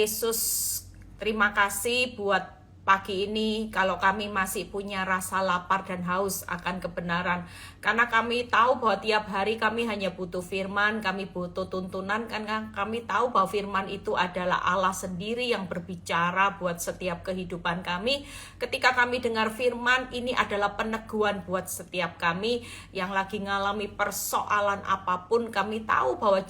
Yesus, terima kasih buat pagi ini. Kalau kami masih punya rasa lapar dan haus akan kebenaran, karena kami tahu bahwa tiap hari kami hanya butuh firman, kami butuh tuntunan, karena kami tahu bahwa firman itu adalah Allah sendiri yang berbicara buat setiap kehidupan kami. Ketika kami dengar firman, ini adalah peneguhan buat setiap kami yang lagi ngalami persoalan apapun. Kami tahu bahwa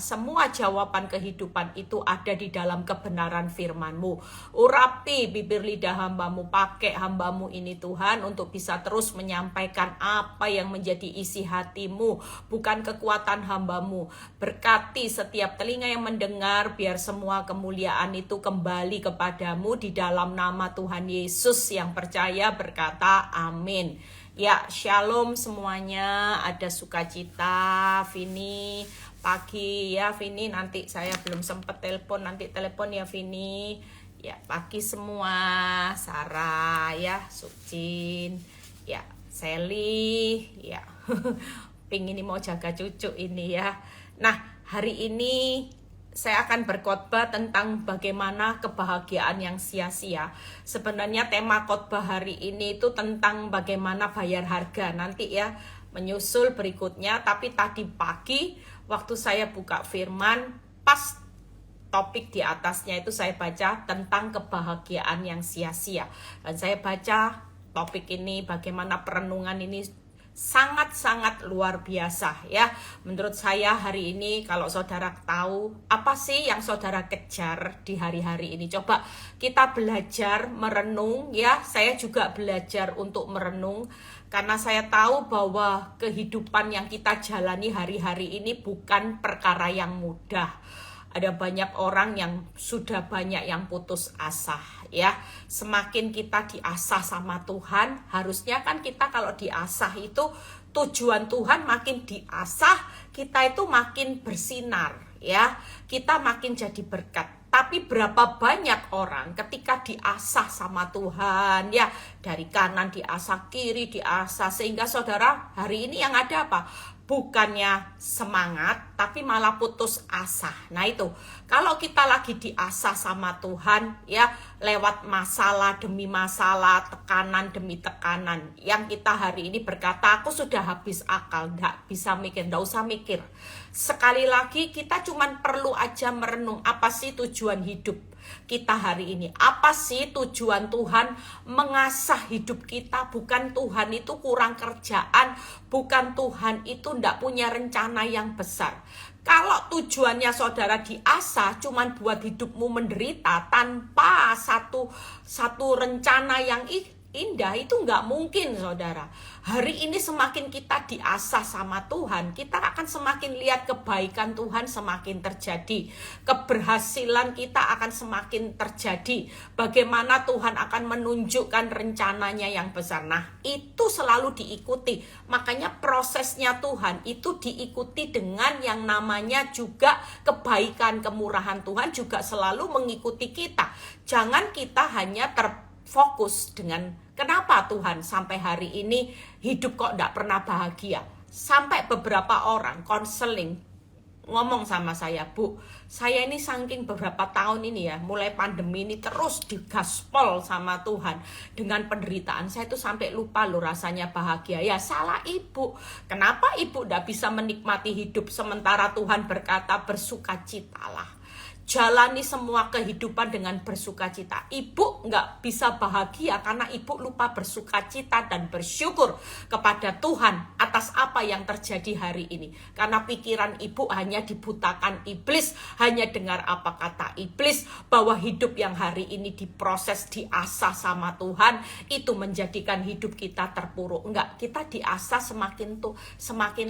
semua jawaban kehidupan itu ada di dalam kebenaran firman-Mu. Urapi bibir lidah hambamu, pakai hambamu ini Tuhan untuk bisa terus menyampaikan apa yang menjadi isi hatimu, bukan kekuatan hambamu. Berkati setiap telinga yang mendengar, biar semua kemuliaan itu kembali kepadamu di dalam nama Tuhan Yesus yang percaya berkata amin. Ya, shalom semuanya, ada sukacita. Vini pagi ya, Vini, nanti saya belum sempat telepon, nanti telepon ya Vini. Ya, pagi semua, Sarah ya, Sukjin, ya, Sally, ya, Ping ini mau jaga cucu ini ya. Nah, hari ini saya akan berkhotbah tentang bagaimana kebahagiaan yang sia-sia. Sebenarnya tema khotbah hari ini itu tentang bagaimana bayar harga nanti ya, menyusul berikutnya. Tapi tadi pagi waktu saya buka firman, pas topik di atasnya itu saya baca tentang kebahagiaan yang sia-sia. Dan saya baca topik ini, bagaimana perenungan ini sangat-sangat luar biasa ya. Menurut saya hari ini, kalau saudara tahu apa sih yang saudara kejar di hari-hari ini, coba kita belajar merenung ya. Saya juga belajar untuk merenung, karena saya tahu bahwa kehidupan yang kita jalani hari-hari ini bukan perkara yang mudah. Ada banyak orang yang sudah banyak yang putus asa ya. Semakin kita diasah sama Tuhan, harusnya kan kita kalau diasah itu tujuan Tuhan makin diasah, kita itu makin bersinar ya. Kita makin jadi berkat. Tapi berapa banyak orang ketika diasah sama Tuhan ya, dari kanan diasah, kiri diasah, sehingga saudara hari ini yang ada apa? Bukannya semangat, tapi malah putus asa. Nah itu, kalau kita lagi diasah sama Tuhan ya, lewat masalah demi masalah, tekanan demi tekanan, yang kita hari ini berkata, aku sudah habis akal, gak bisa mikir, gak usah mikir. Sekali lagi kita cuman perlu aja merenung, apa sih tujuan hidup kita hari ini? Apa sih tujuan Tuhan mengasah hidup kita? Bukan Tuhan itu kurang kerjaan, bukan Tuhan itu ndak punya rencana yang besar. Kalau tujuannya saudara diasah cuman buat hidupmu menderita tanpa satu rencana yang indah, itu nggak mungkin saudara. Hari ini semakin kita diasah sama Tuhan, kita akan semakin lihat kebaikan Tuhan semakin terjadi, keberhasilan kita akan semakin terjadi, bagaimana Tuhan akan menunjukkan rencananya yang besar. Nah itu selalu diikuti, makanya prosesnya Tuhan itu diikuti dengan yang namanya juga kebaikan, kemurahan Tuhan juga selalu mengikuti kita. Jangan kita hanya fokus dengan kenapa Tuhan sampai hari ini hidup kok tidak pernah bahagia. Sampai beberapa orang konseling ngomong sama saya, Bu, saya ini saking beberapa tahun ini ya, mulai pandemi ini terus digaspol sama Tuhan dengan penderitaan. Saya tuh sampai lupa loh rasanya bahagia. Ya salah ibu. Kenapa ibu tidak bisa menikmati hidup sementara Tuhan berkata bersukacitalah. Jalani semua kehidupan dengan bersukacita. Ibu nggak bisa bahagia karena ibu lupa bersukacita dan bersyukur kepada Tuhan atas apa yang terjadi hari ini. Karena pikiran ibu hanya dibutakan iblis, hanya dengar apa kata iblis, bahwa hidup yang hari ini diproses, diasah sama Tuhan, itu menjadikan hidup kita terpuruk. Enggak, kita diasah semakin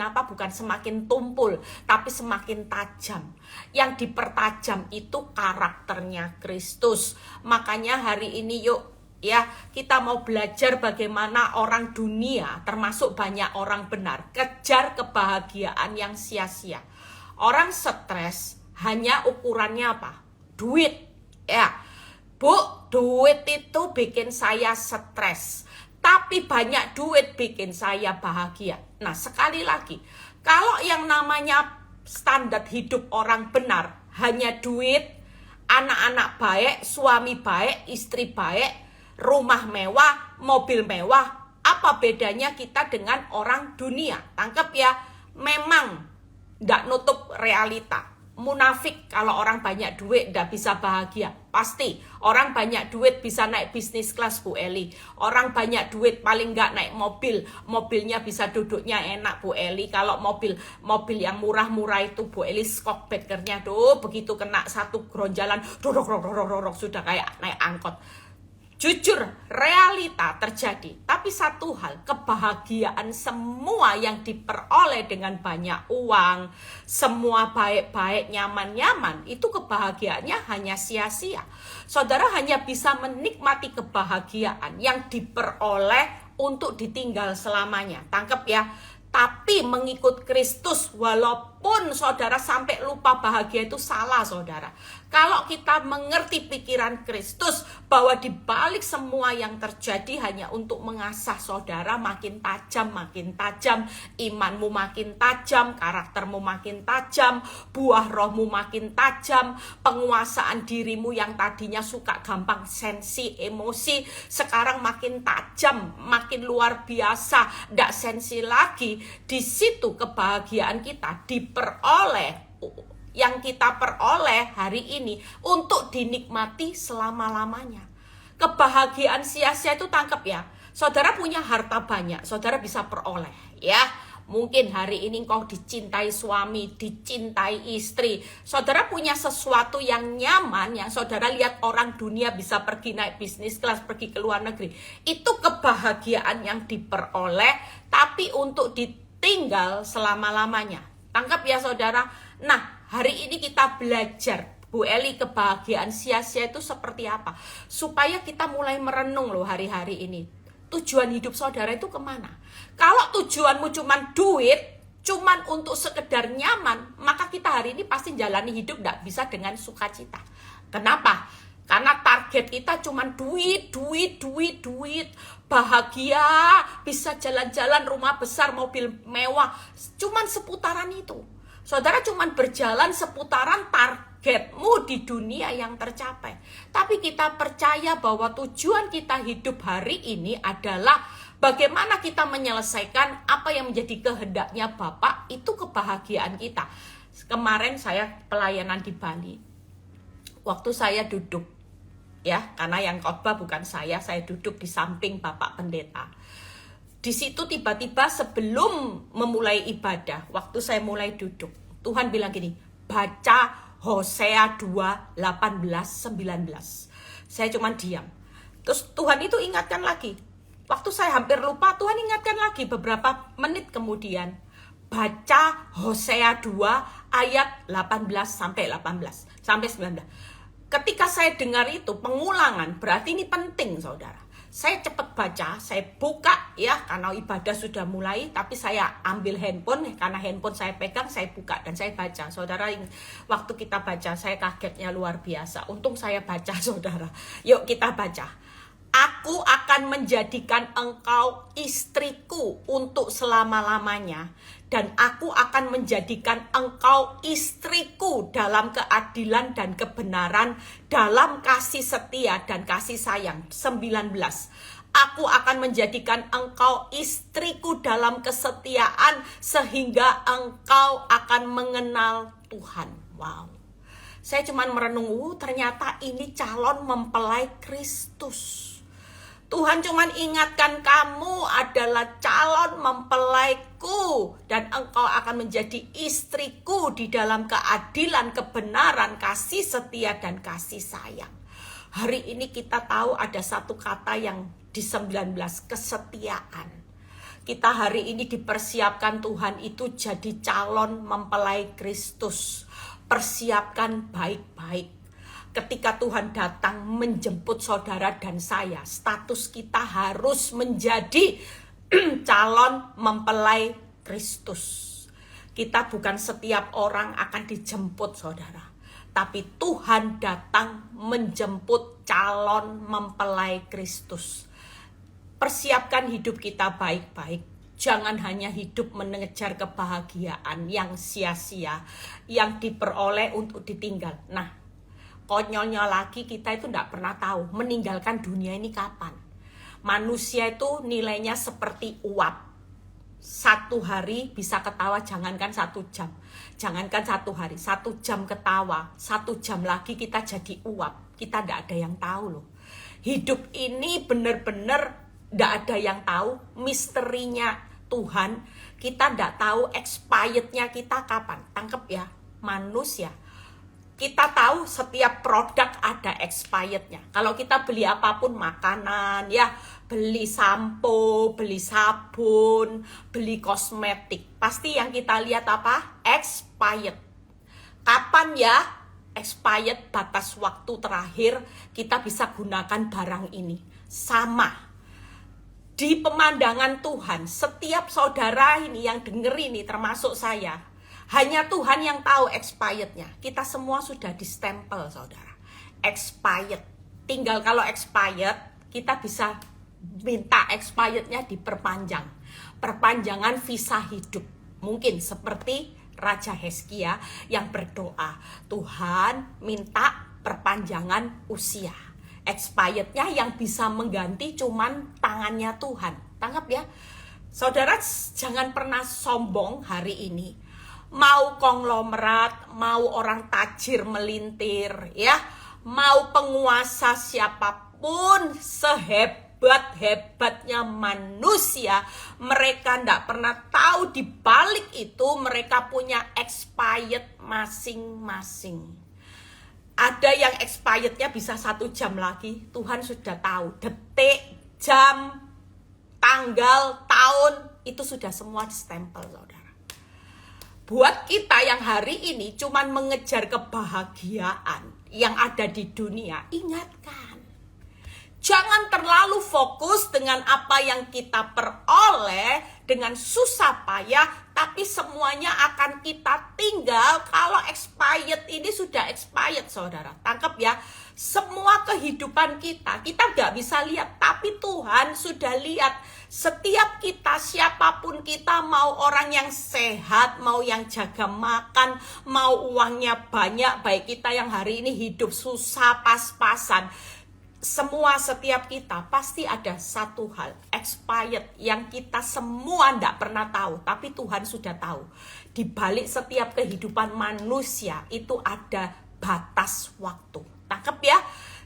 apa? Bukan semakin tumpul, tapi semakin tajam. Yang dipertajam itu karakternya Kristus. Makanya hari ini yuk ya, kita mau belajar bagaimana orang dunia, termasuk banyak orang benar, kejar kebahagiaan yang sia-sia. Orang stres hanya ukurannya apa? Duit ya. Bu, duit itu bikin saya stres, tapi banyak duit bikin saya bahagia. Nah sekali lagi, kalau yang namanya standar hidup orang benar hanya duit, anak-anak baik, suami baik, istri baik, rumah mewah, mobil mewah. Apa bedanya kita dengan orang dunia? Tangkap ya, memang tidak nutup realita. Munafik kalau orang banyak duit tidak bisa bahagia. Pasti orang banyak duit bisa naik bisnis kelas Bu Eli. Orang banyak duit paling nggak naik mobil. Mobilnya bisa duduknya enak Bu Eli. Kalau mobil yang murah-murah itu Bu Eli shockbackernya tuh begitu kena satu geronjalan sudah kayak naik angkot. Jujur, realita terjadi. Tapi satu hal, kebahagiaan semua yang diperoleh dengan banyak uang, semua baik-baik, nyaman-nyaman, itu kebahagiaannya hanya sia-sia. Saudara hanya bisa menikmati kebahagiaan yang diperoleh untuk ditinggal selamanya. Tangkap ya. Tapi mengikut Kristus, walaupun saudara sampai lupa bahagia itu salah saudara. Kalau kita mengerti pikiran Kristus bahwa di balik semua yang terjadi hanya untuk mengasah saudara makin tajam, imanmu makin tajam, karaktermu makin tajam, buah rohmu makin tajam, penguasaan dirimu yang tadinya suka gampang sensi, emosi, sekarang makin tajam, makin luar biasa, tidak sensi lagi. Di situ kebahagiaan kita diperoleh, yang kita peroleh hari ini untuk dinikmati selama-lamanya. Kebahagiaan sia-sia itu tangkap ya. Saudara punya harta banyak, saudara bisa peroleh ya. Mungkin hari ini engkau dicintai suami, dicintai istri. Saudara punya sesuatu yang nyaman, yang saudara lihat orang dunia bisa pergi naik bisnis kelas, pergi ke luar negeri. Itu kebahagiaan yang diperoleh, tapi untuk ditinggal selama-lamanya. Tangkap ya saudara. Nah, hari ini kita belajar, Bu Eli, kebahagiaan sia-sia itu seperti apa. Supaya kita mulai merenung loh hari-hari ini. Tujuan hidup saudara itu kemana? Kalau tujuanmu cuma duit, cuma untuk sekedar nyaman, maka kita hari ini pasti jalani hidup tidak bisa dengan sukacita. Kenapa? Karena target kita cuma duit. Bahagia, bisa jalan-jalan, rumah besar, mobil mewah. Cuma seputaran itu. Saudara cuma berjalan seputaran targetmu di dunia yang tercapai. Tapi kita percaya bahwa tujuan kita hidup hari ini adalah bagaimana kita menyelesaikan apa yang menjadi kehendaknya Bapak, itu kebahagiaan kita. Kemarin saya pelayanan di Bali. Waktu saya duduk, ya, karena yang khotbah bukan saya duduk di samping Bapak Pendeta. Di situ tiba-tiba sebelum memulai ibadah, waktu saya mulai duduk, Tuhan bilang gini, baca Hosea 2, 18, 19. Saya cuma diam. Terus Tuhan itu ingatkan lagi. Waktu saya hampir lupa, Tuhan ingatkan lagi beberapa menit kemudian. Baca Hosea 2 ayat 18 sampai 19. Ketika saya dengar itu pengulangan, berarti ini penting saudara. Saya cepat baca, saya buka ya, karena ibadah sudah mulai, tapi saya ambil handphone, karena handphone saya pegang, saya buka dan saya baca. Saudara, waktu kita baca, saya kagetnya luar biasa. Untung saya baca saudara. Yuk kita baca. Aku akan menjadikan engkau istriku untuk selama-lamanya, dan aku akan menjadikan engkau istriku dalam keadilan dan kebenaran, dalam kasih setia dan kasih sayang. 19. Aku akan menjadikan engkau istriku dalam kesetiaan, sehingga engkau akan mengenal Tuhan. Wow. Saya cuma merenung, ternyata ini calon mempelai Kristus. Tuhan cuma ingatkan, kamu adalah calon mempelaiku dan engkau akan menjadi istriku di dalam keadilan, kebenaran, kasih setia dan kasih sayang. Hari ini kita tahu ada satu kata yang di 19, kesetiaan. Kita hari ini dipersiapkan Tuhan itu jadi calon mempelai Kristus. Persiapkan baik-baik. Ketika Tuhan datang menjemput saudara dan saya, status kita harus menjadi calon mempelai Kristus. Kita bukan setiap orang akan dijemput saudara, tapi Tuhan datang menjemput calon mempelai Kristus. Persiapkan hidup kita baik-baik. Jangan hanya hidup mengejar kebahagiaan yang sia-sia, yang diperoleh untuk ditinggal. Nah, konyolnya lagi, kita itu tidak pernah tahu meninggalkan dunia ini kapan. Manusia itu nilainya seperti uap. 1 hari bisa ketawa, jangankan 1 jam. Jangankan 1 hari, 1 jam ketawa, 1 jam lagi kita jadi uap. Kita tidak ada yang tahu loh. Hidup ini benar-benar tidak ada yang tahu. Misterinya Tuhan, kita tidak tahu expirednya kita kapan. Tangkep ya, manusia. Kita tahu setiap produk ada expirednya. Kalau kita beli apapun, makanan ya, beli sampo, beli sabun, beli kosmetik, pasti yang kita lihat apa? Expired. Kapan ya expired, batas waktu terakhir kita bisa gunakan barang ini? Sama. Di pemandangan Tuhan, setiap saudara ini yang denger ini termasuk saya, hanya Tuhan yang tahu expirednya. Kita semua sudah distempel, saudara. Expired. Tinggal kalau expired, kita bisa minta expirednya diperpanjang. Perpanjangan visa hidup. Mungkin seperti Raja Hezkia yang berdoa, Tuhan minta perpanjangan usia. Expirednya yang bisa mengganti cuman tangannya Tuhan. Tangkap ya. Saudara, jangan pernah sombong hari ini. Mau konglomerat, mau orang tajir melintir, ya, mau penguasa siapapun, sehebat-hebatnya manusia, mereka tidak pernah tahu di balik itu mereka punya expired masing-masing. Ada yang expirednya bisa 1 jam lagi, Tuhan sudah tahu, detik, jam, tanggal, tahun, itu sudah semua stempel, saudara. Buat kita yang hari ini cuman mengejar kebahagiaan yang ada di dunia, ingatkan. Jangan terlalu fokus dengan apa yang kita peroleh dengan susah payah, tapi semuanya akan kita tinggal kalau expired ini sudah expired, saudara. Tangkap ya, semua kehidupan kita gak bisa lihat, tapi Tuhan sudah lihat. Setiap kita, siapapun kita, mau orang yang sehat, mau yang jaga makan, mau uangnya banyak, baik kita yang hari ini hidup susah pas-pasan, semua setiap kita pasti ada satu hal expired yang kita semua tidak pernah tahu, tapi Tuhan sudah tahu. Di balik setiap kehidupan manusia itu ada batas waktu. Tangkap ya,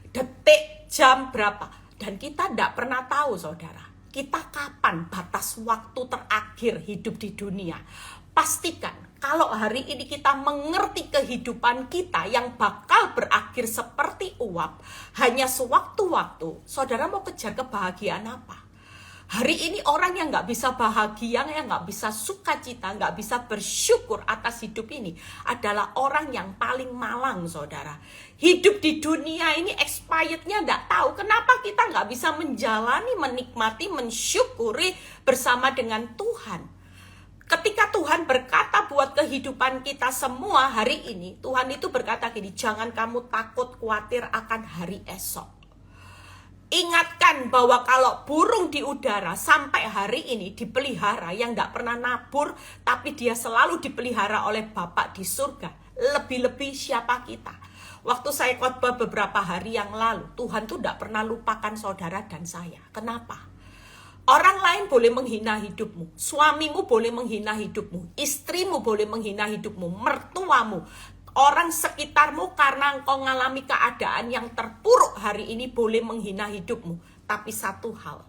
detik, jam berapa, dan kita tidak pernah tahu, saudara, kita kapan batas waktu terakhir hidup di dunia. Pastikan kalau hari ini kita mengerti kehidupan kita yang bakal berakhir seperti uap, hanya sewaktu-waktu, saudara mau kejar kebahagiaan apa? Hari ini orang yang gak bisa bahagia, yang gak bisa sukacita, gak bisa bersyukur atas hidup ini adalah orang yang paling malang, saudara. Hidup di dunia ini expirednya gak tahu. Kenapa kita gak bisa menjalani, menikmati, mensyukuri bersama dengan Tuhan? Ketika Tuhan berkata buat kehidupan kita semua hari ini, Tuhan itu berkata gini, jangan kamu takut khawatir akan hari esok. Ingatkan bahwa kalau burung di udara sampai hari ini dipelihara, yang tidak pernah nabur, tapi dia selalu dipelihara oleh Bapa di surga. Lebih-lebih siapa kita? Waktu saya khotbah beberapa hari yang lalu, Tuhan tuh tidak pernah lupakan saudara dan saya. Kenapa? Orang lain boleh menghina hidupmu, suamimu boleh menghina hidupmu, istrimu boleh menghina hidupmu, mertuamu, orang sekitarmu karena engkau mengalami keadaan yang terpuruk hari ini boleh menghina hidupmu. Tapi satu hal,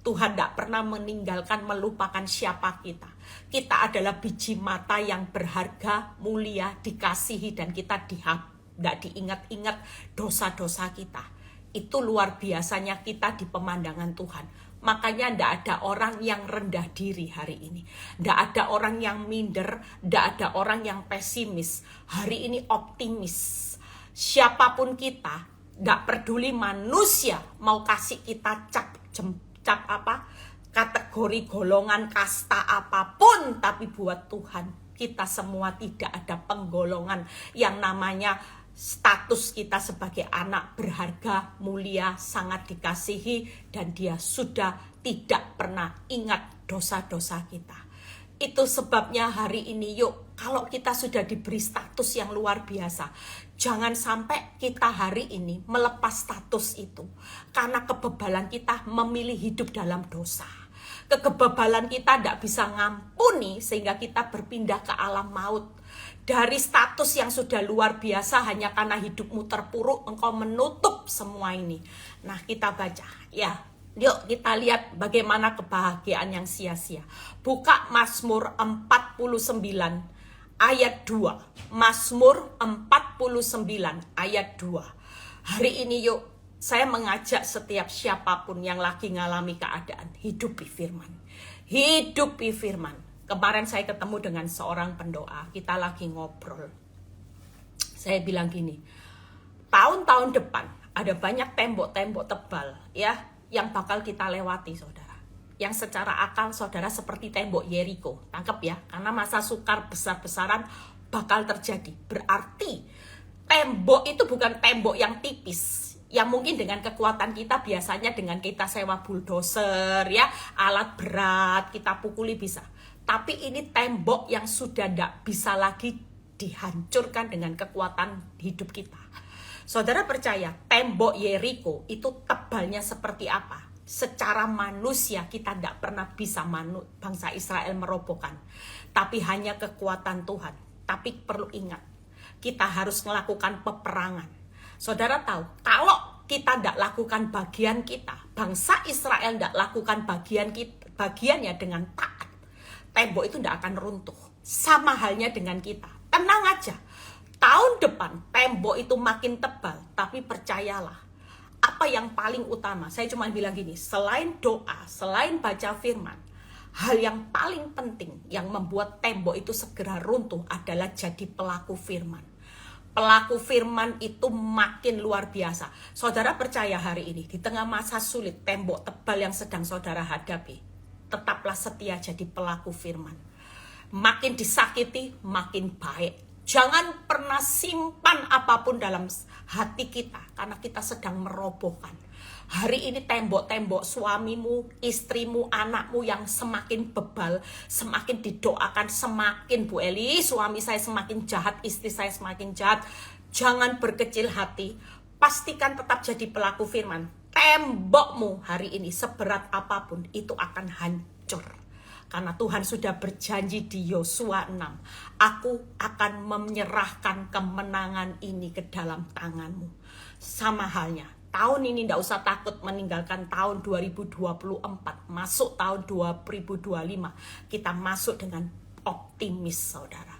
Tuhan tidak pernah meninggalkan, melupakan siapa kita. Kita adalah biji mata yang berharga, mulia, dikasihi, dan kita tidak diingat-ingat dosa-dosa kita. Itu luar biasanya kita di pemandangan Tuhan. Makanya tidak ada orang yang rendah diri hari ini. Tidak ada orang yang minder, tidak ada orang yang pesimis. Hari ini optimis. Siapapun kita, tidak peduli manusia mau kasih kita cap apa, kategori golongan kasta apapun, tapi buat Tuhan kita semua tidak ada penggolongan yang namanya status kita sebagai anak berharga, mulia, sangat dikasihi, dan dia sudah tidak pernah ingat dosa-dosa kita. Itu sebabnya hari ini yuk Kalau kita sudah diberi status yang luar biasa, jangan sampai kita hari ini melepas status itu. Karena kebebalan kita memilih hidup dalam dosa. Kekebalan kita tidak bisa ngampuni sehingga kita berpindah ke alam maut. Dari status yang sudah luar biasa hanya karena hidupmu terpuruk, engkau menutup semua ini. Nah, kita baca ya. Yuk kita lihat bagaimana kebahagiaan yang sia-sia. Buka Mazmur 49 ayat 2. Mazmur 49 ayat 2. Hari ini yuk saya mengajak setiap siapapun yang lagi ngalami keadaan, hidupi firman. Hidupi firman. Kemarin saya ketemu dengan seorang pendoa, kita lagi ngobrol. Saya bilang gini, tahun-tahun depan ada banyak tembok-tembok tebal ya yang bakal kita lewati, saudara. Yang secara akal saudara seperti tembok Yeriko. Tangkap ya, karena masa sukar besar-besaran bakal terjadi. Berarti tembok itu bukan tembok yang tipis, yang mungkin dengan kekuatan kita biasanya dengan kita sewa bulldozer ya, alat berat kita pukuli bisa. Tapi ini tembok yang sudah tidak bisa lagi dihancurkan dengan kekuatan hidup kita. Saudara percaya tembok Yeriko itu tebalnya seperti apa? Secara manusia kita tidak pernah bisa bangsa Israel merobohkan. Tapi hanya kekuatan Tuhan. Tapi perlu ingat, kita harus melakukan peperangan. Saudara tahu, kalau kita tidak lakukan bagian kita, bangsa Israel tidak lakukan bagiannya dengan taat, tembok itu tidak akan runtuh. Sama halnya dengan kita. Tenang aja, tahun depan tembok itu makin tebal, tapi percayalah, apa yang paling utama, saya cuma bilang gini, selain doa, selain baca firman, hal yang paling penting yang membuat tembok itu segera runtuh adalah jadi pelaku firman. Pelaku firman itu makin luar biasa. Saudara percaya hari ini, di tengah masa sulit, tembok tebal yang sedang saudara hadapi, tetaplah setia jadi pelaku firman. Makin disakiti, makin baik. Jangan pernah simpan apapun dalam hati kita, karena kita sedang merobohkan. Hari ini tembok-tembok suamimu, istrimu, anakmu yang semakin bebal, semakin didoakan, semakin Bu Eli, suami saya semakin jahat, istri saya semakin jahat. Jangan berkecil hati, pastikan tetap jadi pelaku firman. Tembokmu hari ini seberat apapun itu akan hancur. Karena Tuhan sudah berjanji di Yosua 6, aku akan menyerahkan kemenangan ini ke dalam tanganmu. Sama halnya, tahun ini tidak usah takut meninggalkan tahun 2024, masuk tahun 2025, kita masuk dengan optimis, saudara.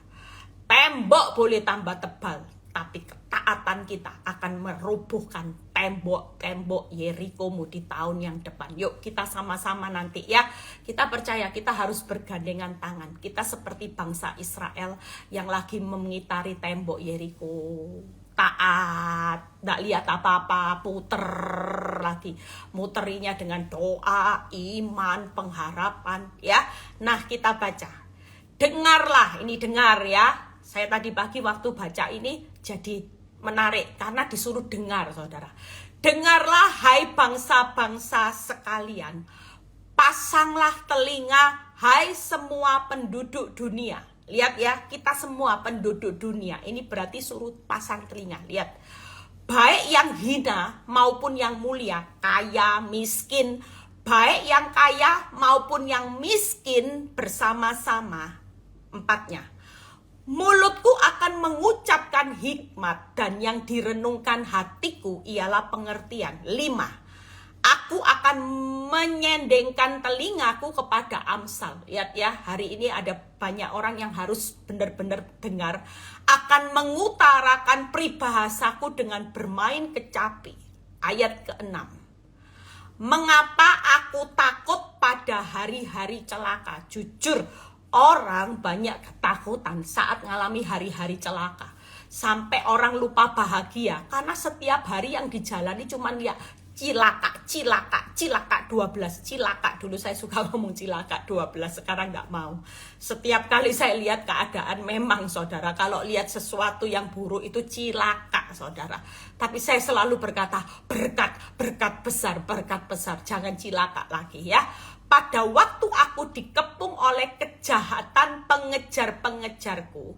Tembok boleh tambah tebal, tapi ketaatan kita akan merobohkan tembok-tembok Yerikomu di tahun yang depan. Yuk kita sama-sama nanti ya. Kita percaya kita harus bergandengan tangan. Kita seperti bangsa Israel yang lagi mengitari tembok Yeriko. Taat, tidak lihat apa-apa, puter lagi. Muterinya dengan doa, iman, pengharapan ya. Nah kita baca. Dengarlah, ini dengar ya. Saya tadi pagi waktu baca ini jadi menarik karena disuruh dengar, saudara. Dengarlah hai bangsa-bangsa sekalian. Pasanglah telinga hai semua penduduk dunia. Lihat ya, kita semua penduduk dunia. Ini berarti suruh pasang telinga. Lihat. Baik yang hina maupun yang mulia, kaya, miskin. Baik yang kaya maupun yang miskin bersama-sama. Empatnya. Mulutku akan mengucapkan hikmat dan yang direnungkan hatiku ialah pengertian. 5. Aku akan menyendengkan telingaku kepada Amsal. Lihat ya, hari ini ada banyak orang yang harus benar-benar dengar. Akan mengutarakan peribahasaku dengan bermain kecapi. Ayat ke-6. Mengapa aku takut pada hari-hari celaka? Jujur, orang banyak ketakutan saat mengalami hari-hari celaka. Sampai orang lupa bahagia. Karena setiap hari yang dijalani cuma lihat cilaka, cilaka, cilaka 12. Cilaka, dulu saya suka ngomong cilaka 12, sekarang nggak mau. Setiap kali saya lihat keadaan memang saudara, kalau lihat sesuatu yang buruk itu cilaka saudara. Tapi saya selalu berkata berkat, berkat besar, jangan cilaka lagi ya. pada waktu aku dikepung oleh kejahatan pengejar-pengejarku,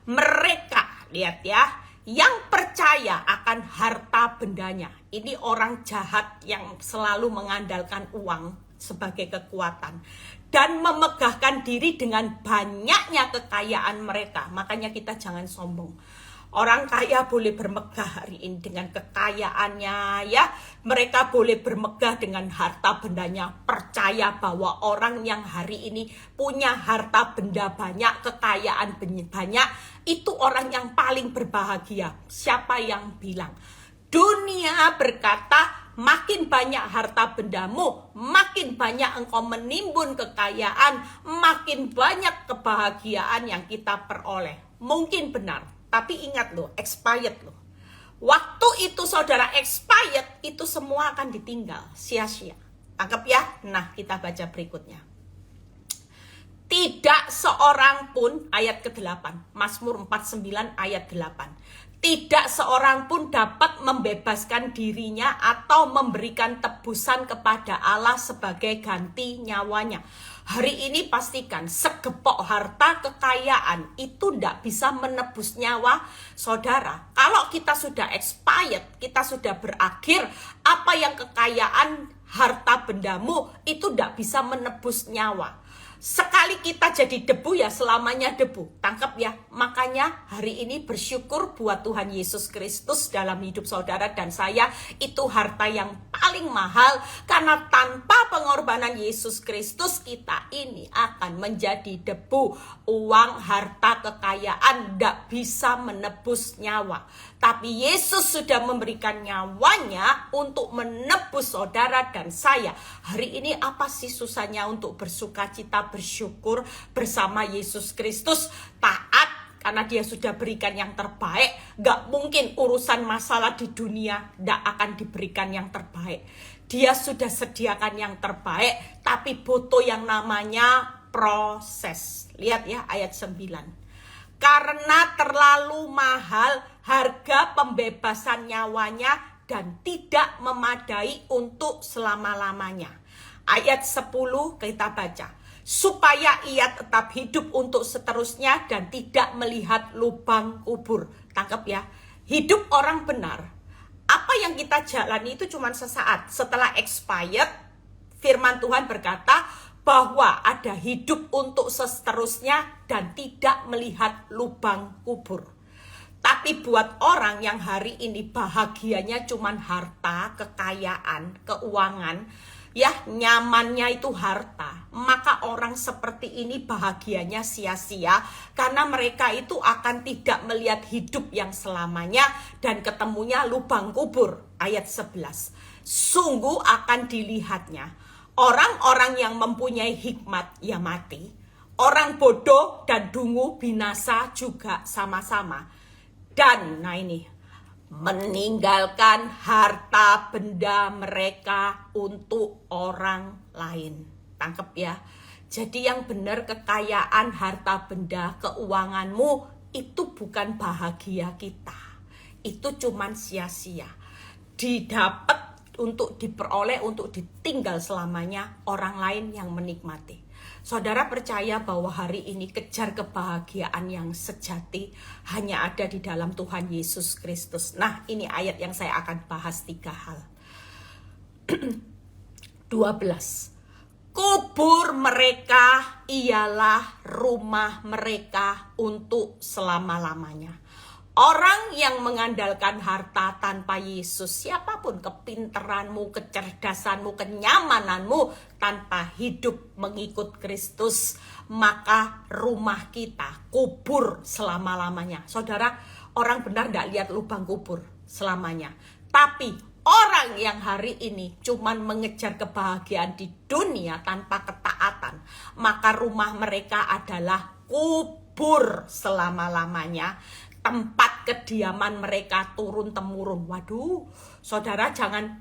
mereka, lihat ya, yang percaya akan harta bendanya. Ini orang jahat yang selalu mengandalkan uang sebagai kekuatan dan memegahkan diri dengan banyaknya kekayaan mereka. Makanya kita jangan sombong. Orang kaya boleh bermegah hari ini dengan kekayaannya, ya. Mereka boleh bermegah dengan harta bendanya. Percaya bahwa orang yang hari ini punya harta benda banyak, kekayaan banyak, itu orang yang paling berbahagia. Siapa yang bilang? Dunia berkata, makin banyak harta bendamu, makin banyak engkau menimbun kekayaan, makin banyak kebahagiaan yang kita peroleh. Mungkin benar. Tapi ingat loh, expired loh. Waktu itu saudara expired, itu semua akan ditinggal, sia-sia. Tangkap ya? Nah, kita baca berikutnya. Tidak seorang pun, ayat ke-8, Mazmur 49 ayat 8. Tidak seorang pun dapat membebaskan dirinya atau memberikan tebusan kepada Allah sebagai ganti nyawanya. Hari ini pastikan segepok harta kekayaan itu tidak bisa menebus nyawa saudara. Kalau kita sudah expired, kita sudah berakhir, apa yang kekayaan harta bendamu itu tidak bisa menebus nyawa. Sekali kita jadi debu ya selamanya debu. Tangkap ya. Makanya hari ini bersyukur buat Tuhan Yesus Kristus dalam hidup saudara dan saya. Itu harta yang paling mahal. Karena tanpa pengorbanan Yesus Kristus kita ini akan menjadi debu. Uang, harta, kekayaan tidak bisa menebus nyawa. Tapi Yesus sudah memberikan nyawanya untuk menebus saudara dan saya. Hari ini apa sih susahnya untuk bersuka cita, bersyukur bersama Yesus Kristus? Taat karena dia sudah berikan yang terbaik. Gak mungkin urusan masalah di dunia gak akan diberikan yang terbaik. Dia sudah sediakan yang terbaik, tapi butuh yang namanya proses. Lihat ya ayat 9. Karena terlalu mahal harga pembebasan nyawanya dan tidak memadai untuk selama-lamanya. Ayat 10 kita baca. Supaya ia tetap hidup untuk seterusnya dan tidak melihat lubang kubur. Tangkap ya. Hidup orang benar. Apa yang kita jalani itu cuma sesaat. Setelah expired, firman Tuhan berkata bahwa ada hidup untuk seterusnya dan tidak melihat lubang kubur. Tapi buat orang yang hari ini bahagianya cuman harta, kekayaan, keuangan, ya nyamannya itu harta, maka orang seperti ini bahagianya sia-sia karena mereka itu akan tidak melihat hidup yang selamanya dan ketemunya lubang kubur. Ayat 11. Sungguh akan dilihatnya orang-orang yang mempunyai hikmat ya mati, orang bodoh dan dungu binasa juga sama-sama. Dan nah ini, meninggalkan harta benda mereka untuk orang lain. Tangkep ya. Jadi yang benar kekayaan, harta benda, keuanganmu itu bukan bahagia kita. Itu cuman sia-sia. Didapat untuk diperoleh, untuk ditinggal selamanya orang lain yang menikmati. Saudara percaya bahwa hari ini kejar kebahagiaan yang sejati hanya ada di dalam Tuhan Yesus Kristus. Nah, ini ayat yang saya akan bahas 3 hal. 12. Kubur mereka ialah rumah mereka untuk selama-lamanya. Orang yang mengandalkan harta tanpa Yesus, siapapun kepinteranmu, kecerdasanmu, kenyamananmu, tanpa hidup mengikut Kristus, maka rumah kita kubur selama-lamanya. Saudara, orang benar tidak lihat lubang kubur selamanya. Tapi orang yang hari ini cuman mengejar kebahagiaan di dunia tanpa ketaatan, maka rumah mereka adalah kubur selama-lamanya. Tempat kediaman mereka turun-temurun. Waduh, saudara jangan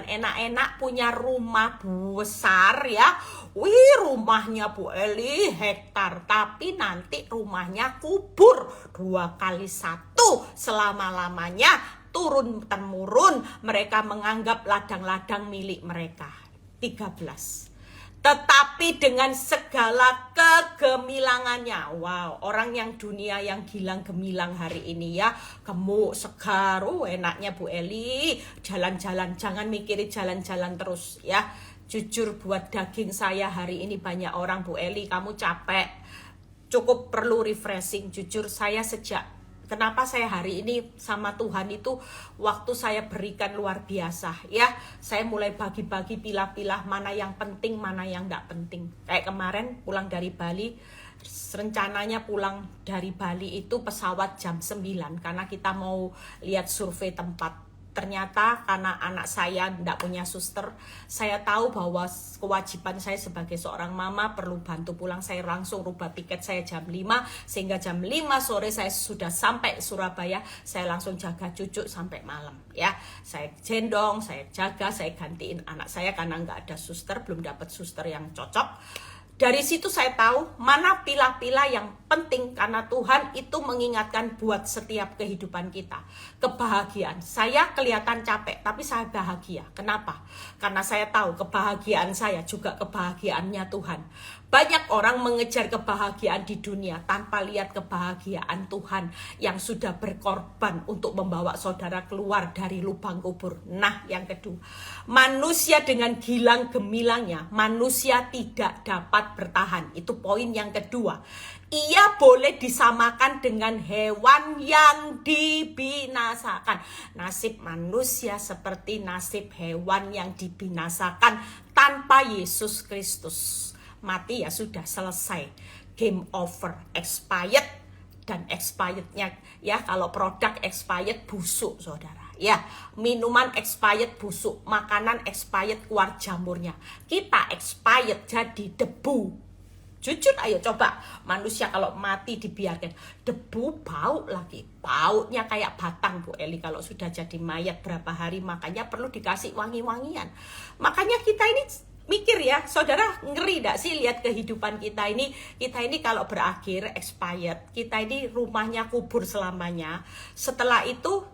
enak-enak punya rumah besar ya. Wih, rumahnya Bu Eli hektar, tapi nanti rumahnya kubur 2 kali 1 selama-lamanya turun-temurun. Mereka menganggap ladang-ladang milik mereka. 13. tetapi dengan segala kegemilangannya. Wow, orang yang dunia yang gilang gemilang hari ini ya, gemuk, segar, enaknya Bu Eli, jalan-jalan, jangan mikirin jalan-jalan terus ya. Jujur buat daging saya hari ini banyak orang, Bu Eli kamu capek, cukup perlu refreshing. Jujur saya kenapa saya hari ini sama Tuhan itu waktu saya berikan luar biasa ya. Saya mulai bagi-bagi pilah-pilah mana yang penting, mana yang enggak penting. Kayak kemarin pulang dari Bali, rencananya pulang dari Bali itu pesawat jam 9 karena kita mau lihat survei tempat. Ternyata karena anak saya tidak punya suster, saya tahu bahwa kewajiban saya sebagai seorang mama perlu bantu pulang. Saya langsung rubah tiket saya jam 5, sehingga jam 5 sore saya sudah sampai Surabaya. Saya langsung jaga cucu sampai malam ya. Saya gendong, saya jaga, saya gantiin anak saya karena nggak ada suster, belum dapat suster yang cocok. Dari situ saya tahu mana pilah-pilah yang penting karena Tuhan itu mengingatkan buat setiap kehidupan kita. Kebahagiaan. Saya kelihatan capek tapi saya bahagia. Kenapa? Karena saya tahu kebahagiaan saya juga kebahagiaannya Tuhan. Banyak orang mengejar kebahagiaan di dunia tanpa lihat kebahagiaan Tuhan yang sudah berkorban untuk membawa saudara keluar dari lubang kubur. Nah, yang kedua, manusia dengan gilang gemilangnya, manusia tidak dapat bertahan. Itu poin yang kedua. Ia boleh disamakan dengan hewan yang dibinasakan. Nasib manusia seperti nasib hewan yang dibinasakan tanpa Yesus Kristus. Mati ya sudah selesai, game over, expired. Dan expirednya ya, kalau produk expired busuk saudara ya, minuman expired busuk, makanan expired keluar jamurnya, kita expired jadi debu. Jujur ayo coba, manusia kalau mati dibiarkan debu, bau lagi, baunya kayak batang Bu Eli kalau sudah jadi mayat berapa hari. Makanya perlu dikasih wangi-wangian. Makanya kita ini mikir ya, saudara, ngeri gak sih lihat kehidupan kita ini? Kita ini kalau berakhir, expired, kita ini rumahnya kubur selamanya. Setelah itu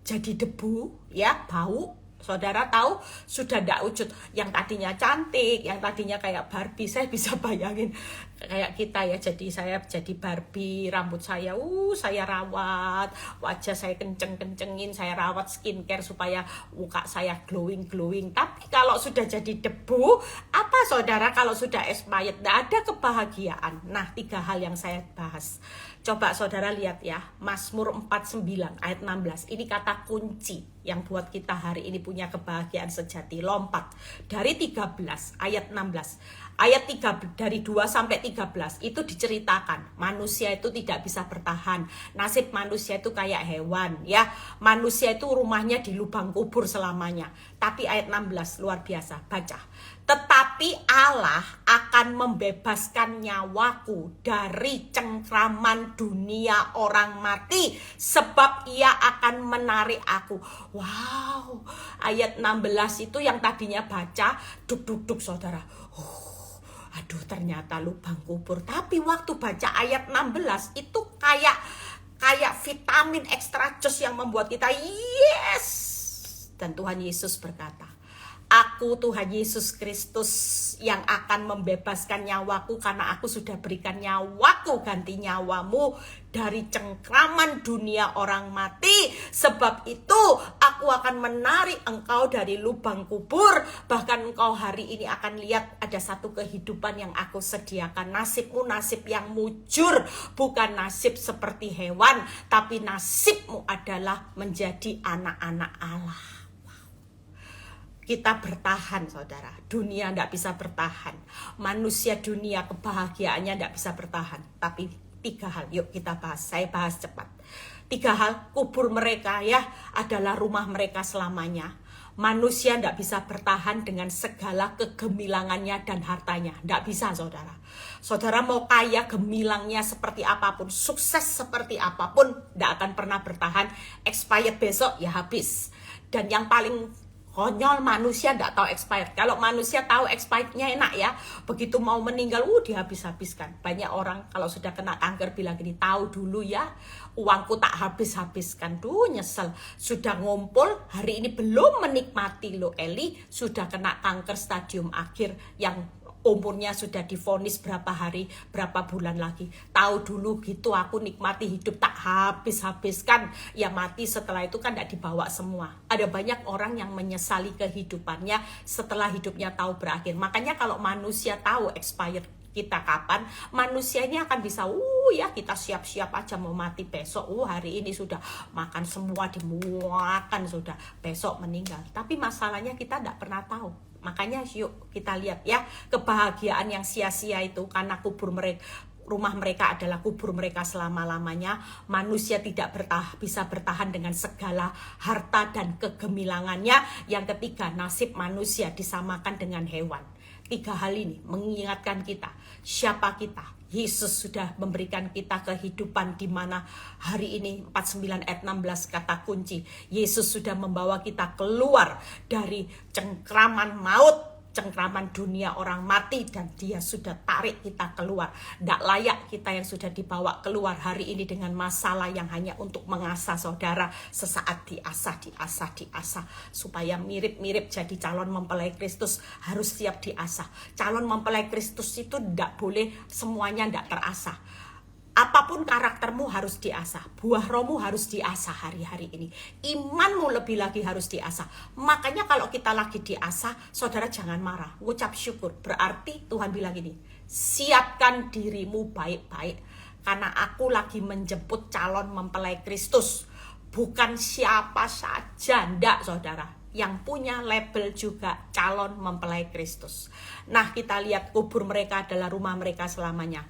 jadi debu, ya, bau. Saudara tahu, sudah gak wujud. Yang tadinya cantik, yang tadinya kayak Barbie, saya bisa bayangin kayak kita ya. Jadi saya jadi Barbie, rambut saya, saya rawat, wajah saya kenceng-kencengin, saya rawat skincare supaya muka saya glowing-glowing. Tapi kalau sudah jadi debu, apa saudara kalau sudah expired? Gak ada kebahagiaan. Nah, 3 hal yang saya bahas. Coba saudara lihat ya, Mazmur 49 ayat 16. Ini kata kunci yang buat kita hari ini punya kebahagiaan sejati. Lompat dari 13 ayat 16. Ayat 3 dari 2 sampai 13 itu diceritakan manusia itu tidak bisa bertahan. Nasib manusia itu kayak hewan ya. Manusia itu rumahnya di lubang kubur selamanya. Tapi ayat 16 luar biasa, baca. Tetapi Allah akan membebaskan nyawaku dari cengkraman dunia orang mati, sebab ia akan menarik aku. Wow, ayat 16 itu yang tadinya baca duk-duk-duk saudara. Aduh, ternyata lubang kubur. Tapi waktu baca ayat 16 itu kayak vitamin extra jus yang membuat kita yes. Dan Tuhan Yesus berkata, aku Tuhan Yesus Kristus yang akan membebaskan nyawaku karena aku sudah berikan nyawaku ganti nyawamu dari cengkraman dunia orang mati. Sebab itu aku akan menarik engkau dari lubang kubur. Bahkan engkau hari ini akan lihat ada satu kehidupan yang aku sediakan. Nasibmu nasib yang mujur, bukan nasib seperti hewan, tapi nasibmu adalah menjadi anak-anak Allah. Kita bertahan saudara, dunia tidak bisa bertahan. Manusia dunia kebahagiaannya tidak bisa bertahan. Tapi 3 hal, yuk kita bahas, saya bahas cepat. 3 hal, kubur mereka ya adalah rumah mereka selamanya. Manusia tidak bisa bertahan dengan segala kegemilangannya dan hartanya. Tidak bisa saudara. Saudara mau kaya gemilangnya seperti apapun, sukses seperti apapun, tidak akan pernah bertahan. Expired besok ya habis. Dan yang paling konyol, manusia tidak tahu expired. Kalau manusia tahu expirednya enak ya, begitu mau meninggal dihabis-habiskan. Banyak orang kalau sudah kena kanker bilang gini, tahu dulu ya uangku tak habis-habiskan. Nyesel, sudah ngumpul hari ini belum menikmati lo Eli, sudah kena kanker stadium akhir yang umurnya sudah divonis berapa hari, berapa bulan lagi. Tahu dulu gitu, aku nikmati hidup tak habis-habiskan. Ya mati setelah itu kan tidak dibawa semua. Ada banyak orang yang menyesali kehidupannya setelah hidupnya tahu berakhir. Makanya kalau manusia tahu expired kita kapan, manusia ini akan bisa, ya kita siap-siap aja mau mati besok, hari ini sudah makan semua, dimuakan sudah, besok meninggal. Tapi masalahnya kita tidak pernah tahu. Makanya yuk kita lihat ya, kebahagiaan yang sia-sia itu karena rumah mereka adalah kubur mereka selama-lamanya. Manusia tidak bisa bertahan dengan segala harta dan kegemilangannya. Yang ketiga, nasib manusia disamakan dengan hewan. 3 hal ini mengingatkan kita siapa kita. Yesus sudah memberikan kita kehidupan di mana hari ini 49 ayat 16 kata kunci. Yesus sudah membawa kita keluar dari cengkraman maut, cengkraman dunia orang mati, dan dia sudah tarik kita keluar. Tidak layak kita yang sudah dibawa keluar hari ini dengan masalah yang hanya untuk mengasah saudara. Sesaat diasah supaya mirip-mirip jadi calon mempelai Kristus, harus siap diasah. Calon mempelai Kristus itu tidak boleh semuanya tidak terasah. Apapun karaktermu harus diasah, buah rohmu harus diasah hari-hari ini. Imanmu lebih lagi harus diasah. Makanya kalau kita lagi diasah, saudara jangan marah, ucap syukur. Berarti Tuhan bilang ini, siapkan dirimu baik-baik. Karena aku lagi menjemput calon mempelai Kristus. Bukan siapa saja, enggak saudara. Yang punya label juga calon mempelai Kristus. Nah kita lihat kubur mereka adalah rumah mereka selamanya.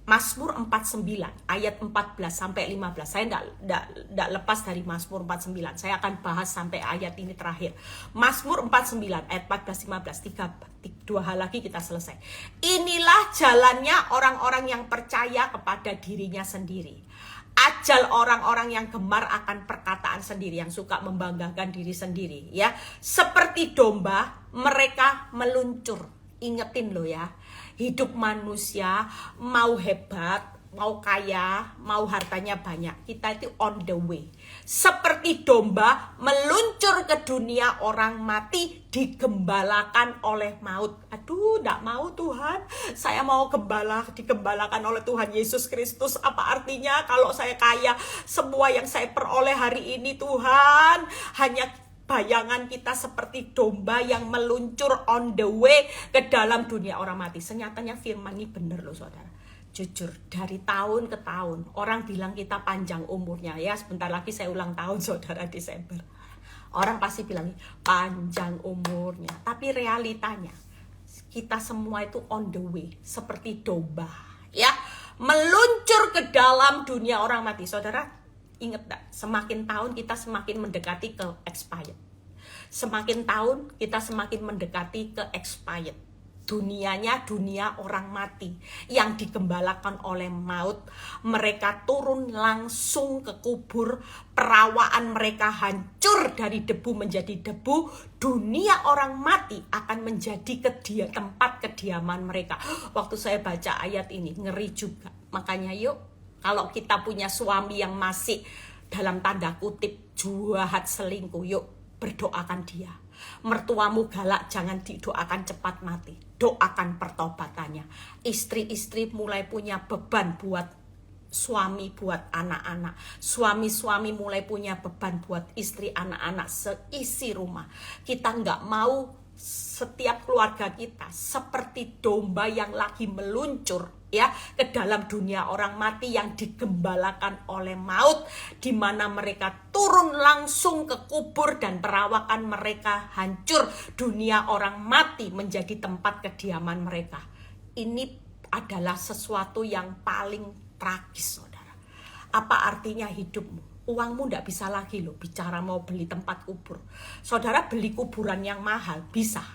Mazmur 49 ayat 14 sampai 15. Saya tidak lepas dari Mazmur 49. Saya akan bahas sampai ayat ini terakhir. Mazmur 49 ayat 14 15. 2 hal lagi kita selesai. Inilah jalannya orang-orang yang percaya kepada dirinya sendiri. Ajal orang-orang yang gemar akan perkataan sendiri, yang suka membanggakan diri sendiri, ya. Seperti domba mereka meluncur. Ingetin lo ya. Hidup manusia mau hebat, mau kaya, mau hartanya banyak, kita itu on the way. Seperti domba meluncur ke dunia orang mati, digembalakan oleh maut. Aduh, enggak mau Tuhan. Saya mau digembalakan oleh Tuhan Yesus Kristus. Apa artinya kalau saya kaya, semua yang saya peroleh hari ini Tuhan, hanya bayangan kita seperti domba yang meluncur on the way ke dalam dunia orang mati. Senyatanya firman ini benar loh saudara. Jujur, dari tahun ke tahun orang bilang kita panjang umurnya. Ya sebentar lagi saya ulang tahun saudara, Desember. Orang pasti bilang panjang umurnya. Tapi realitanya kita semua itu on the way seperti domba, ya, meluncur ke dalam dunia orang mati. Saudara ingat gak? Semakin tahun kita semakin mendekati ke expired. Semakin tahun kita semakin mendekati ke expired. Dunianya dunia orang mati yang digembalakan oleh maut. Mereka turun langsung ke kubur. Perawaan mereka hancur dari debu menjadi debu. Dunia orang mati akan menjadi tempat kediaman mereka. Waktu saya baca ayat ini ngeri juga. Makanya yuk, kalau kita punya suami yang masih dalam tanda kutip jahat selingkuh, yuk berdoakan dia. Mertuamu galak, jangan didoakan cepat mati. Doakan pertobatannya. Istri-istri mulai punya beban buat suami, buat anak-anak. Suami-suami mulai punya beban buat istri, anak-anak, seisi rumah. Kita nggak mau setiap keluarga kita seperti domba yang lagi meluncur, ya, ke dalam dunia orang mati yang digembalakan oleh maut, di mana mereka turun langsung ke kubur dan perawakan mereka hancur. Dunia orang mati menjadi tempat kediaman mereka. Ini adalah sesuatu yang paling tragis, saudara. Apa artinya hidupmu? Uangmu tidak bisa lagi loh bicara mau beli tempat kubur. Saudara beli kuburan yang mahal bisa,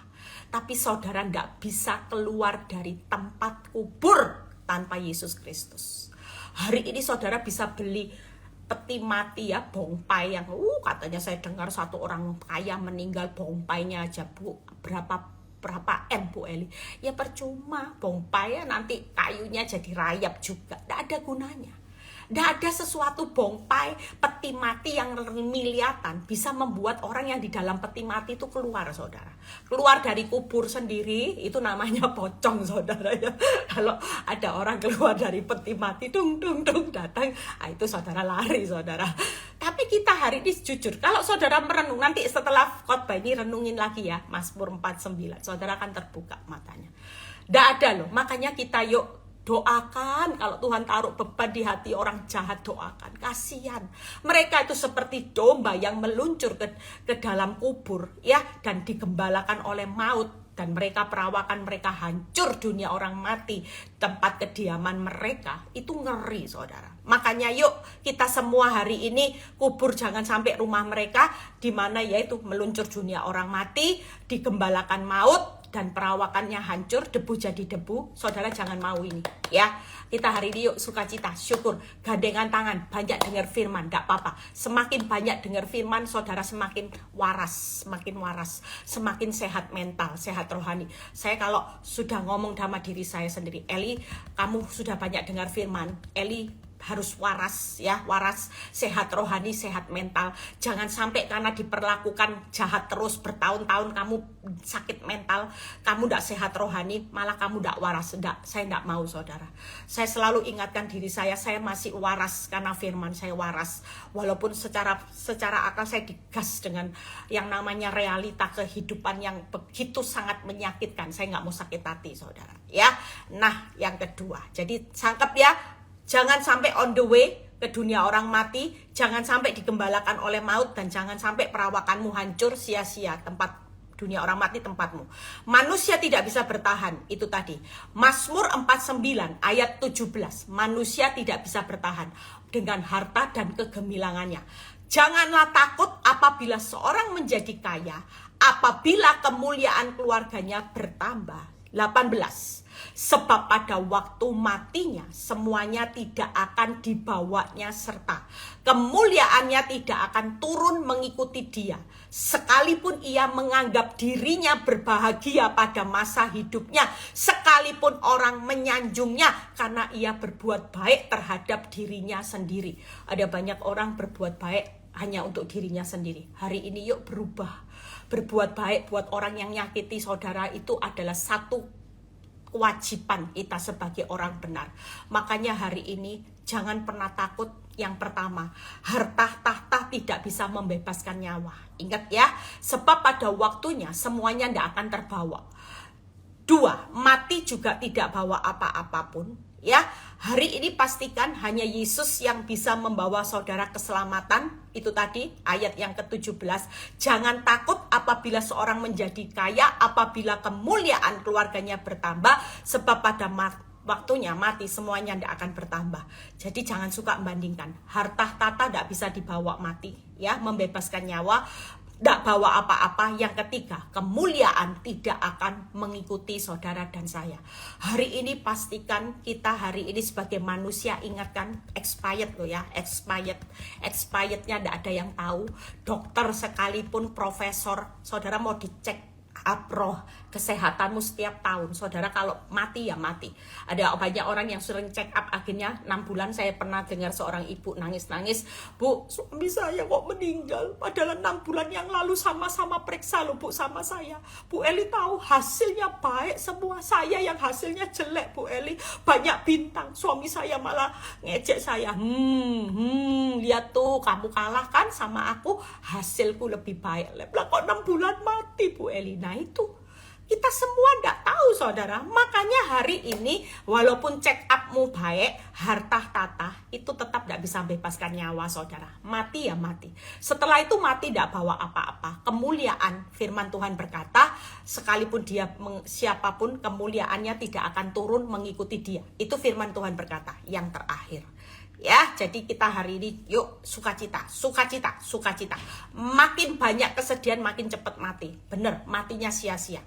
tapi saudara tidak bisa keluar dari tempat kubur tanpa Yesus Kristus. Hari ini saudara bisa beli peti mati, ya, bongpai yang katanya saya dengar satu orang kaya meninggal bongpainya aja berapa M Bu Eli. Ya percuma, bongpai ya nanti kayunya jadi rayap juga, tidak ada gunanya. Tidak ada sesuatu bongpai, peti mati yang miliatan bisa membuat orang yang di dalam peti mati itu keluar, saudara. Keluar dari kubur sendiri, itu namanya pocong, saudara ya. Kalau ada orang keluar dari peti mati, dung datang, itu saudara lari, saudara. Tapi kita hari ini jujur, kalau saudara merenung, nanti setelah khotbah ini renungin lagi ya, Mazmur 49, saudara akan terbuka matanya. Tidak ada loh, makanya kita yuk doakan. Kalau Tuhan taruh beban di hati orang jahat, doakan. Kasihan. Mereka itu seperti domba yang meluncur ke dalam kubur ya, dan digembalakan oleh maut. Dan mereka perawakan mereka hancur, dunia orang mati, tempat kediaman mereka. Itu ngeri, saudara. Makanya yuk kita semua hari ini kubur jangan sampai rumah mereka, di mana yaitu meluncur dunia orang mati, digembalakan maut, dan perawakannya hancur, debu jadi debu. Saudara jangan mau ini ya. Kita hari ini yuk sukacita, syukur, gandengan tangan, banyak dengar firman, enggak apa-apa. Semakin banyak dengar firman, saudara semakin waras, semakin sehat mental, sehat rohani. Saya kalau sudah ngomong sama diri saya sendiri, Eli, kamu sudah banyak dengar firman, Eli harus waras ya, waras, sehat rohani, sehat mental. Jangan sampai karena diperlakukan jahat terus bertahun-tahun kamu sakit mental, kamu tidak sehat rohani, malah kamu tidak waras. Saya tidak mau, saudara. Saya selalu ingatkan diri saya masih waras karena firman saya waras. Walaupun secara akal saya digas dengan yang namanya realita kehidupan yang begitu sangat menyakitkan. Saya nggak mau sakit hati, saudara ya. Nah, yang kedua, jadi sangkep ya, jangan sampai on the way ke dunia orang mati, jangan sampai digembalakan oleh maut, dan jangan sampai perawakanmu hancur sia-sia, tempat dunia orang mati tempatmu. Manusia tidak bisa bertahan, itu tadi. Mazmur 49 ayat 17, manusia tidak bisa bertahan dengan harta dan kegemilangannya. Janganlah takut apabila seorang menjadi kaya, apabila kemuliaan keluarganya bertambah. 18. Sebab pada waktu matinya semuanya tidak akan dibawanya serta kemuliaannya tidak akan turun mengikuti dia. Sekalipun ia menganggap dirinya berbahagia pada masa hidupnya, sekalipun orang menyanjungnya karena ia berbuat baik terhadap dirinya sendiri. Ada banyak orang berbuat baik hanya untuk dirinya sendiri. Hari ini yuk berubah. Berbuat baik buat orang yang nyakiti saudara itu adalah satu kewajiban kita sebagai orang benar. Makanya hari ini jangan pernah takut. Yang pertama, harta tahta tidak bisa membebaskan nyawa. Ingat ya, sebab pada waktunya semuanya tidak akan terbawa. 2, mati juga tidak bawa apa-apapun. Ya, hari ini pastikan hanya Yesus yang bisa membawa saudara keselamatan. Itu tadi ayat yang ke-17. Jangan takut apabila seorang menjadi kaya, apabila kemuliaan keluarganya bertambah, sebab pada waktunya mati semuanya tidak akan bertambah. Jadi jangan suka membandingkan. Harta tata tidak bisa dibawa mati, ya, membebaskan nyawa. Tidak bawa apa-apa. Yang ketiga, kemuliaan tidak akan mengikuti saudara dan saya. Hari ini pastikan kita hari ini sebagai manusia, ingatkan expired loh ya, expirednya tidak ada yang tahu. Dokter sekalipun, profesor, saudara mau dicek roh kesehatanmu setiap tahun. Saudara kalau mati ya mati. Ada banyak orang yang sering check up, akhirnya 6 bulan. Saya pernah dengar seorang ibu nangis-nangis, Bu, suami saya kok meninggal, padahal 6 bulan yang lalu sama-sama periksa loh Bu sama saya. Bu Eli tahu hasilnya baik semua, saya yang hasilnya jelek Bu Eli, banyak bintang. Suami saya malah ngejek saya, lihat tuh kamu kalah kan sama aku, hasilku lebih baik. Lah kok 6 bulan mati Bu Eli. Nah itu kita semua tidak tahu saudara. Makanya hari ini walaupun check upmu baik, harta tata itu tetap tidak bisa bebaskan nyawa saudara. Mati ya mati. Setelah itu mati tidak bawa apa-apa. Kemuliaan, firman Tuhan berkata, sekalipun dia siapapun, kemuliaannya tidak akan turun mengikuti dia. Itu firman Tuhan berkata yang terakhir. Ya, jadi kita hari ini yuk sukacita. Makin banyak kesedihan makin cepat mati. Bener, matinya sia-sia.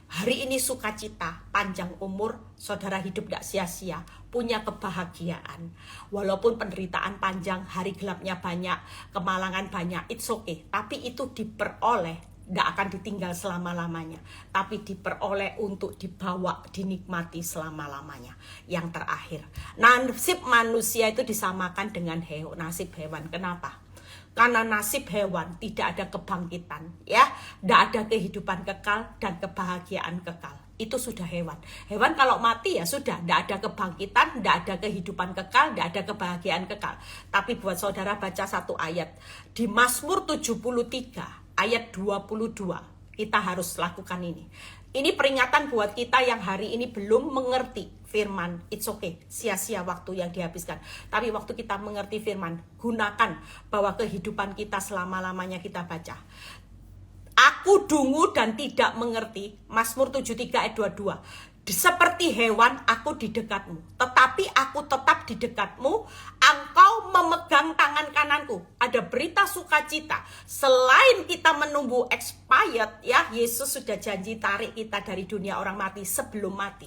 Hari ini sukacita, panjang umur, saudara hidup gak sia-sia, punya kebahagiaan. Walaupun penderitaan panjang, hari gelapnya banyak, kemalangan banyak, it's okay. Tapi itu diperoleh tidak akan ditinggal selama-lamanya, tapi diperoleh untuk dibawa, dinikmati selama-lamanya. Yang terakhir, nasib manusia itu disamakan dengan nasib hewan. Kenapa? Karena nasib hewan tidak ada kebangkitan, ya, tidak ada kehidupan kekal dan kebahagiaan kekal. Itu sudah hewan. Hewan kalau mati ya sudah, tidak ada kebangkitan, tidak ada kehidupan kekal, tidak ada kebahagiaan kekal. Tapi buat saudara baca satu ayat di Mazmur 73 ayat 22. Kita harus lakukan ini. Ini peringatan buat kita yang hari ini belum mengerti firman. It's okay, sia-sia waktu yang dihabiskan. Tapi waktu kita mengerti firman, gunakan bahwa kehidupan kita selama-lamanya kita baca. Aku dungu dan tidak mengerti. Mazmur 73 ayat 22. Seperti hewan aku di dekatmu, tetapi aku tetap di dekatmu. Engkau memegang tangan kananku. Ada berita sukacita. Selain kita menunggu expired, ya, Yesus sudah janji tarik kita dari dunia orang mati sebelum mati.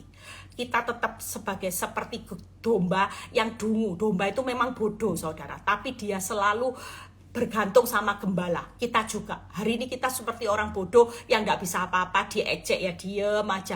Kita tetap seperti domba yang dungu. Domba itu memang bodoh, saudara, tapi dia selalu bergantung sama gembala. Kita juga hari ini kita seperti orang bodoh yang nggak bisa apa-apa, diejek ya diem aja.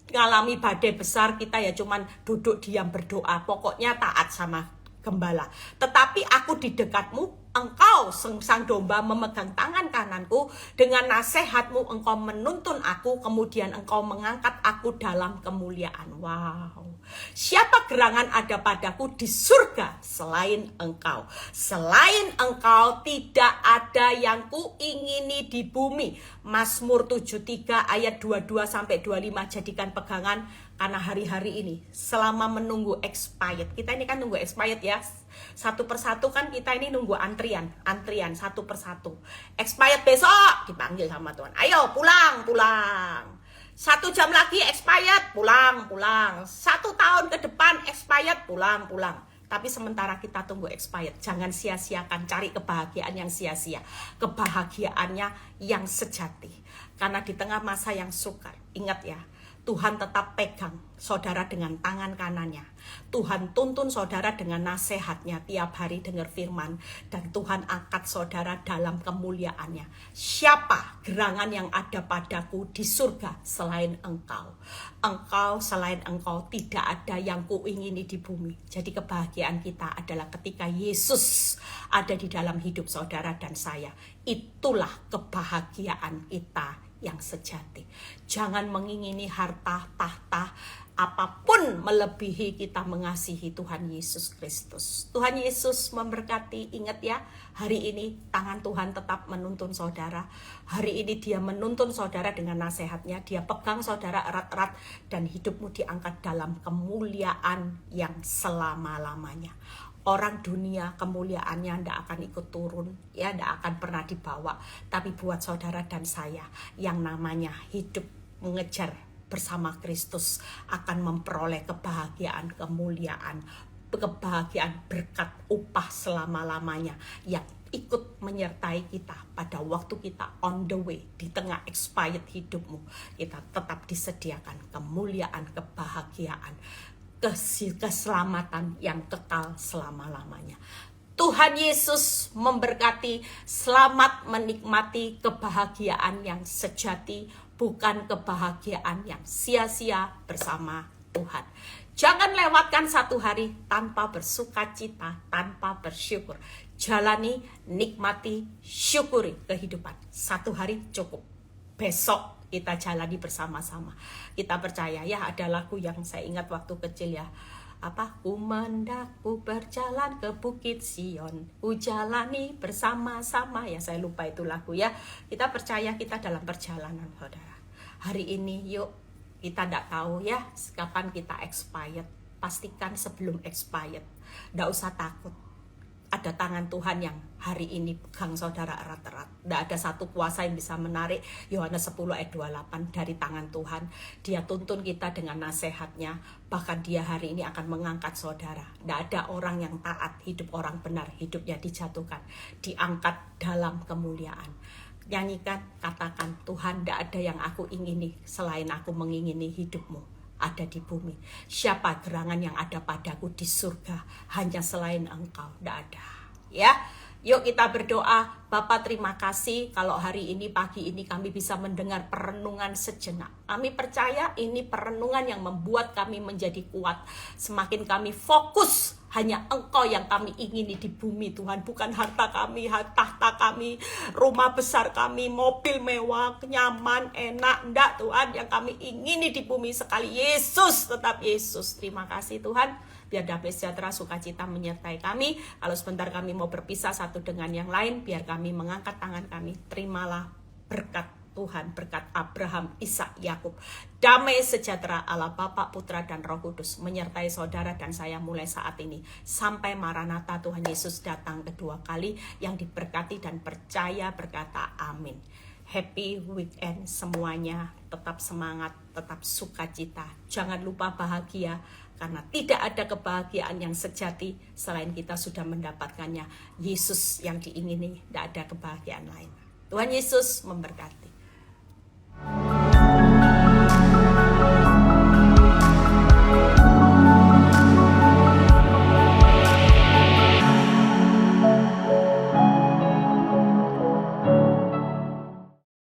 Ngalami badai besar, kita ya cuman duduk diam berdoa, pokoknya taat sama gembala. Tetapi aku di dekatmu, engkau sang domba memegang tangan kananku, dengan nasihatmu engkau menuntun aku, kemudian engkau mengangkat aku dalam kemuliaan. Wow, siapa gerangan ada padaku di surga selain engkau? Selain engkau tidak ada yang kuingini di bumi. Mazmur 73 ayat 22 sampai 25 jadikan pegangan. Karena hari-hari ini selama menunggu expired, kita ini kan nunggu expired ya, satu persatu kan kita ini nunggu antrian satu persatu. Expired besok dipanggil sama Tuhan, ayo pulang. 1 jam lagi expired, pulang. 1 tahun ke depan expired, pulang. Tapi sementara kita tunggu expired, jangan sia-siakan cari kebahagiaan yang sia-sia, kebahagiaannya yang sejati. Karena di tengah masa yang sukar, ingat ya, Tuhan tetap pegang saudara dengan tangan kanannya. Tuhan tuntun saudara dengan nasihatnya, tiap hari dengar firman. Dan Tuhan angkat saudara dalam kemuliaannya. Siapa gerangan yang ada padaku di surga selain engkau? Engkau selain engkau tidak ada yang kuingini di bumi. Jadi kebahagiaan kita adalah ketika Yesus ada di dalam hidup saudara dan saya. Itulah kebahagiaan kita yang sejati. Jangan mengingini harta, tahta, apapun melebihi kita mengasihi Tuhan Yesus Kristus. Tuhan Yesus memberkati. Ingat ya, hari ini tangan Tuhan tetap menuntun saudara. Hari ini dia menuntun saudara dengan nasihatnya. Dia pegang saudara erat-erat dan hidupmu diangkat dalam kemuliaan yang selama-lamanya. Orang dunia kemuliaannya tidak akan ikut turun, ya, tidak akan pernah dibawa. Tapi buat saudara dan saya yang namanya hidup mengejar bersama Kristus akan memperoleh kebahagiaan, kemuliaan, kebahagiaan berkat upah selama-lamanya yang ikut menyertai kita pada waktu kita on the way di tengah expired hidupmu. Kita tetap disediakan kemuliaan, kebahagiaan, keselamatan yang kekal selama-lamanya. Tuhan Yesus memberkati. Selamat menikmati kebahagiaan yang sejati, bukan kebahagiaan yang sia-sia bersama Tuhan. Jangan lewatkan satu hari tanpa bersukacita, tanpa bersyukur. Jalani, nikmati, syukuri kehidupan. Satu hari cukup. Besok kita jalani bersama-sama. Kita percaya ya, ada lagu yang saya ingat waktu kecil ya. Ku mendaku berjalan ke Bukit Sion, ku jalani bersama-sama. Ya, saya lupa itu lagu ya. Kita percaya kita dalam perjalanan, saudara. Hari ini yuk, kita tidak tahu ya kapan kita expired. Pastikan sebelum expired. Tidak usah takut. Ada tangan Tuhan yang hari ini pegang saudara erat-erat. Tidak ada satu kuasa yang bisa menarik. Yohanes 10 ayat 28 dari tangan Tuhan. Dia tuntun kita dengan nasihatnya. Bahkan dia hari ini akan mengangkat saudara. Tidak ada orang yang taat, hidup orang benar, hidupnya dijatuhkan, diangkat dalam kemuliaan. Nyanyikan, katakan, Tuhan, tidak ada yang aku ingini selain aku mengingini hidupmu ada di bumi. Siapa gerangan yang ada padaku di surga hanya selain engkau? Tidak ada. Ya, yuk kita berdoa. Bapak terima kasih kalau hari ini, pagi ini kami bisa mendengar perenungan sejenak. Kami percaya ini perenungan yang membuat kami menjadi kuat. Semakin kami fokus, hanya Engkau yang kami ingini di bumi Tuhan. Bukan harta kami, tahta kami, rumah besar kami, mobil mewah, nyaman, enak. Enggak Tuhan, yang kami ingini di bumi sekali Yesus, tetap Yesus. Terima kasih Tuhan. Biar damai sejahtera sukacita menyertai kami. Kalau sebentar kami mau berpisah satu dengan yang lain, biar kami mengangkat tangan kami. Terimalah berkat Tuhan, berkat Abraham, Ishak, Yakub. Damai sejahtera Allah Bapa, Putra, dan Roh Kudus menyertai saudara dan saya mulai saat ini. Sampai Maranatha Tuhan Yesus datang kedua kali. Yang diberkati dan percaya berkata amin. Happy weekend semuanya. Tetap semangat, tetap sukacita. Jangan lupa bahagia. Karena tidak ada kebahagiaan yang sejati selain kita sudah mendapatkannya. Yesus yang diingini, tidak ada kebahagiaan lain. Tuhan Yesus memberkati.